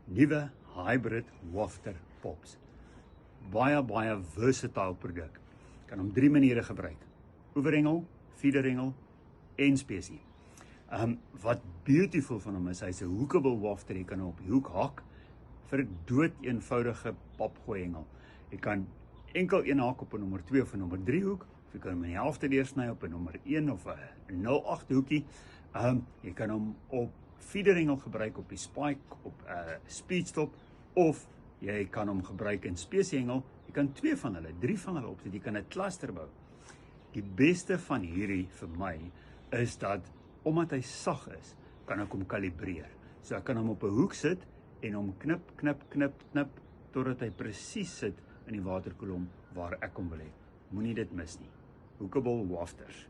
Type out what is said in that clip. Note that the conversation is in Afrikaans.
nuwe hybrid wafter pops. Baie versatile produk. Kan hom 3 maniere gebruik. Oeverhengel, feederhengel en spesie. Wat beautiful van hom is, hy's 'n hookable wafter. Jy kan hom op die hoek hak vir 'n dood eenvoudige papgooihengel. Jy kan enkel een haak op 'n nommer 2 of 'n nommer 3 hoek, of jy kan hom in die helfte deursny op 'n nommer 1 of 'n 08 hoekie. Jy kan hom op feederhengel gebruik op die spike, op 'n speedstop, of jy kan hom gebruik in spesiehengel. Jy kan 2 van hulle, 3 van hulle opsit. Jy kan 'n cluster bou. Die beste van hierdie vir my is dat omdat hy sag is, kan ek hom kalibreer. So ek kan hom op 'n hoek sit en hom knip totdat hy presies sit in die waterkolom waar ek hom wil hê. Moenie dit mis nie. Hookable wafters.